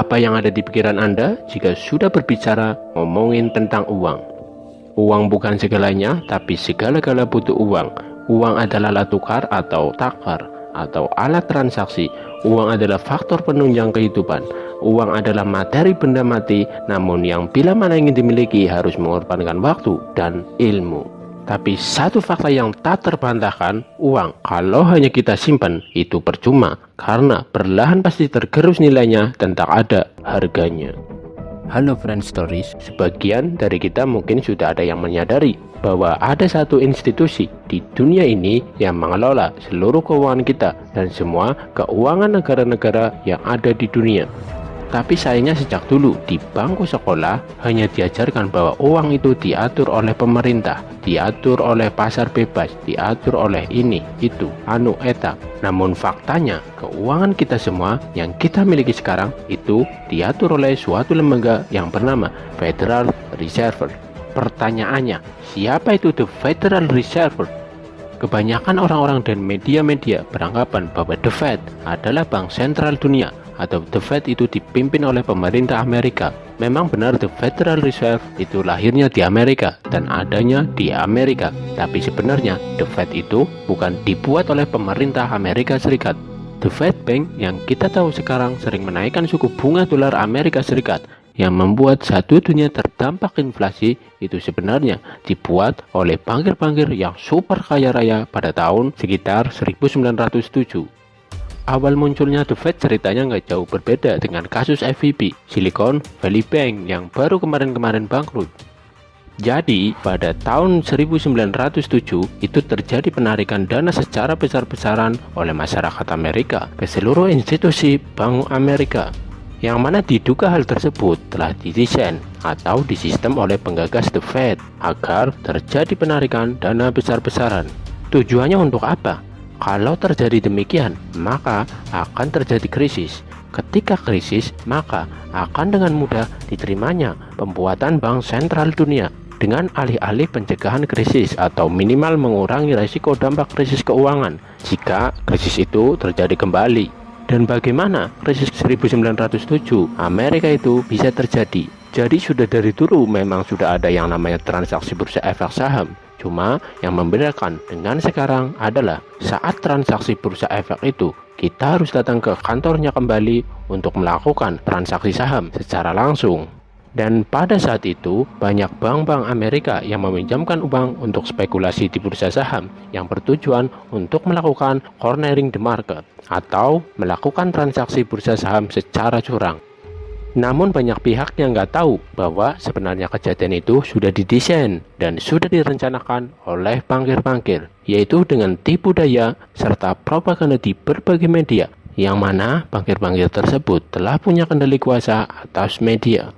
Apa yang ada di pikiran Anda jika sudah berbicara ngomongin tentang uang? Uang bukan segalanya, tapi segala-gala butuh uang. Uang adalah alat tukar atau takar, atau alat transaksi. Uang adalah faktor penunjang kehidupan. Uang adalah materi benda mati, namun yang bila mana ingin dimiliki harus mengorbankan waktu dan ilmu. Tapi satu fakta yang tak terbantahkan, uang kalau hanya kita simpan itu percuma, karena perlahan pasti tergerus nilainya dan tak ada harganya. Halo Friend Stories, sebagian dari kita mungkin sudah ada yang menyadari bahwa ada satu institusi di dunia ini yang mengelola seluruh keuangan kita dan semua keuangan negara-negara yang ada di dunia. Tapi sayangnya sejak dulu di bangku sekolah hanya diajarkan bahwa uang itu diatur oleh pemerintah, diatur oleh pasar bebas, diatur oleh ini, itu, anu, eta. Namun faktanya keuangan kita semua yang kita miliki sekarang itu diatur oleh suatu lembaga yang bernama Federal Reserve. Pertanyaannya, siapa itu The Federal Reserve? Kebanyakan orang-orang dan media-media beranggapan bahwa The Fed adalah bank sentral dunia, atau The Fed itu dipimpin oleh pemerintah Amerika. Memang benar The Federal Reserve itu lahirnya di Amerika dan adanya di Amerika. Tapi sebenarnya The Fed itu bukan dibuat oleh pemerintah Amerika Serikat. The Fed Bank yang kita tahu sekarang sering menaikkan suku bunga dolar Amerika Serikat, yang membuat satu dunia terdampak inflasi itu sebenarnya dibuat oleh bankir-bankir yang super kaya raya pada tahun sekitar 1907. Awal munculnya The Fed ceritanya nggak jauh berbeda dengan kasus SVB, Silicon Valley Bank yang baru kemarin-kemarin bangkrut. Jadi pada tahun 1907 itu terjadi penarikan dana secara besar-besaran oleh masyarakat Amerika ke seluruh institusi Bank Amerika, yang mana diduga hal tersebut telah didesain atau disistem oleh penggagas The Fed agar terjadi penarikan dana besar-besaran. Tujuannya untuk apa? Kalau terjadi demikian, maka akan terjadi krisis. Ketika krisis, maka akan dengan mudah diterimanya pembuatan bank sentral dunia dengan alih-alih pencegahan krisis atau minimal mengurangi risiko dampak krisis keuangan jika krisis itu terjadi kembali. Dan bagaimana krisis 1907 Amerika itu bisa terjadi? Jadi sudah dari dulu memang sudah ada yang namanya transaksi bursa efek saham. Cuma yang membedakan dengan sekarang adalah saat transaksi bursa efek itu kita harus datang ke kantornya kembali untuk melakukan transaksi saham secara langsung. Dan pada saat itu banyak bank-bank Amerika yang meminjamkan uang untuk spekulasi di bursa saham yang bertujuan untuk melakukan cornering the market atau melakukan transaksi bursa saham secara curang. Namun banyak pihak yang nggak tahu bahwa sebenarnya kejadian itu sudah didesain dan sudah direncanakan oleh bankir-bankir, yaitu dengan tipu daya serta propaganda di berbagai media, yang mana bankir-bankir tersebut telah punya kendali kuasa atas media.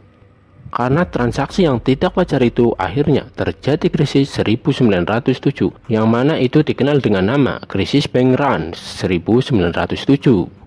Karena transaksi yang tidak wajar itu akhirnya terjadi krisis 1907, yang mana itu dikenal dengan nama krisis bank run 1907.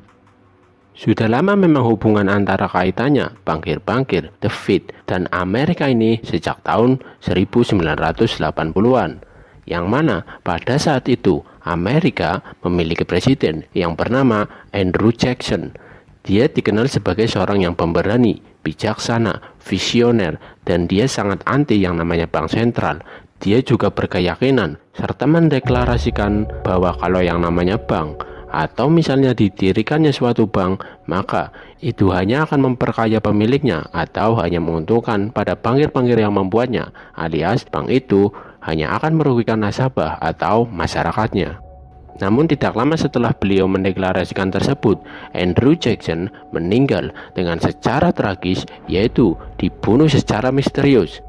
Sudah lama memang hubungan antara kaitannya bankir-bankir, The Fed, dan Amerika ini sejak tahun 1980-an. Yang mana pada saat itu Amerika memiliki presiden yang bernama Andrew Jackson. Dia dikenal sebagai seorang yang pemberani, bijaksana, visioner, dan dia sangat anti yang namanya bank sentral. Dia juga berkeyakinan serta mendeklarasikan bahwa kalau yang namanya bank atau misalnya didirikannya suatu bank, maka itu hanya akan memperkaya pemiliknya atau hanya menguntungkan pada bankir-bankir yang membuatnya, alias bank itu hanya akan merugikan nasabah atau masyarakatnya. Namun tidak lama setelah beliau mendeklarasikan tersebut, Andrew Jackson meninggal dengan secara tragis, yaitu dibunuh secara misterius.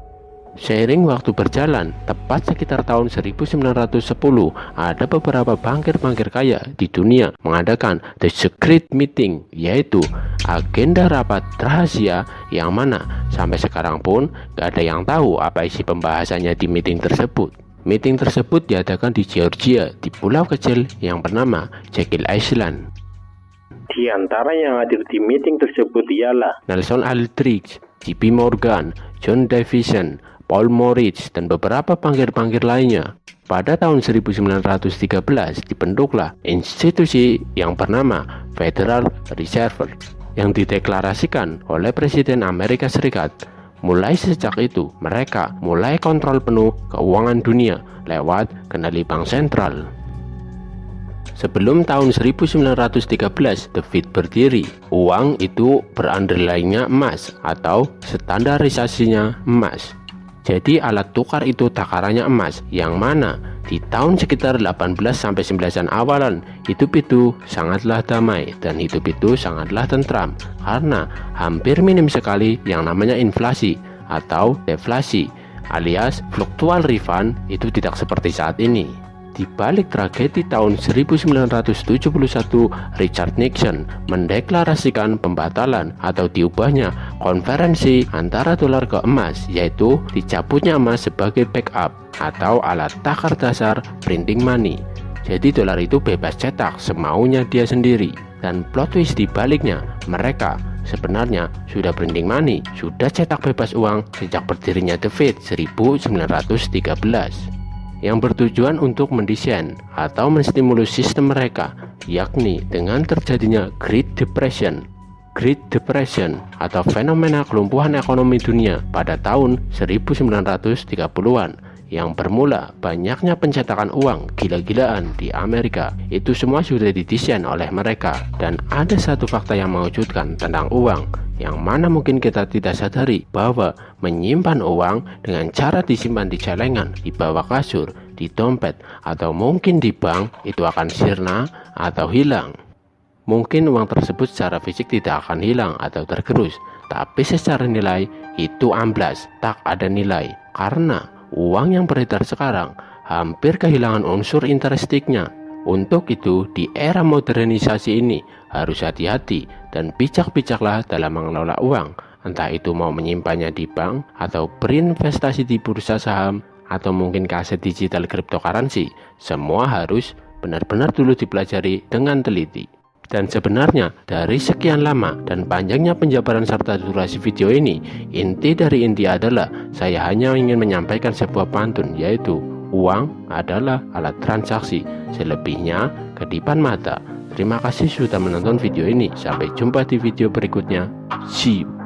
Seiring waktu berjalan, tepat sekitar tahun 1910, ada beberapa bankir-bankir kaya di dunia mengadakan The Secret Meeting, yaitu agenda rapat rahasia yang mana sampai sekarang pun gak ada yang tahu apa isi pembahasannya di meeting tersebut. Meeting tersebut diadakan di Georgia, di pulau kecil yang bernama Jekyll Island. Di antara yang hadir di meeting tersebut ialah Nelson Aldrich, JP Morgan, John Davison, Paul Moritz, dan beberapa bankir-bankir lainnya. Pada tahun 1913 dibentuklah institusi yang bernama Federal Reserve, yang dideklarasikan oleh Presiden Amerika Serikat. Mulai sejak itu, mereka mulai kontrol penuh keuangan dunia lewat kendali bank sentral. Sebelum tahun 1913 The Fed berdiri, uang itu berandainya emas atau standarisasinya emas. Jadi alat tukar itu takarannya emas, yang mana di tahun sekitar 18-19 awalan hidup itu sangatlah damai dan hidup itu sangatlah tentram, karena hampir minim sekali yang namanya inflasi atau deflasi, alias fluktual refund itu tidak seperti saat ini. Di balik tragedi tahun 1971, Richard Nixon mendeklarasikan pembatalan atau diubahnya konversi antara dolar ke emas, yaitu dicabutnya emas sebagai backup atau alat takar dasar printing money. Jadi dolar itu bebas cetak semaunya dia sendiri. Dan plot twist di baliknya, mereka sebenarnya sudah printing money, sudah cetak bebas uang sejak berdirinya The Fed 1913. Yang bertujuan untuk mendesain atau menstimulus sistem mereka, yakni dengan terjadinya Great Depression. Great Depression atau fenomena kelumpuhan ekonomi dunia pada tahun 1930-an yang bermula banyaknya pencetakan uang gila-gilaan di Amerika. Itu semua sudah didesain oleh mereka. Dan ada satu fakta yang mengejutkan tentang uang, yang mana mungkin kita tidak sadari, bahwa menyimpan uang dengan cara disimpan di celengan, di bawah kasur, di dompet, atau mungkin di bank itu akan sirna atau hilang. Mungkin uang tersebut secara fisik tidak akan hilang atau tergerus, tapi secara nilai itu amblas, tak ada nilai, karena uang yang beredar sekarang hampir kehilangan unsur interistiknya. Untuk itu, di era modernisasi ini harus hati-hati dan bijak-bijaklah dalam mengelola uang, entah itu mau menyimpannya di bank atau berinvestasi di bursa saham atau mungkin ke aset digital cryptocurrency. Semua harus benar-benar dulu dipelajari dengan teliti. Dan sebenarnya dari sekian lama dan panjangnya penjabaran serta durasi video ini, inti dari inti adalah saya hanya ingin menyampaikan sebuah pantun, yaitu uang adalah alat transaksi, selebihnya kedipan mata. Terima kasih sudah menonton video ini. Sampai jumpa di video berikutnya. See you.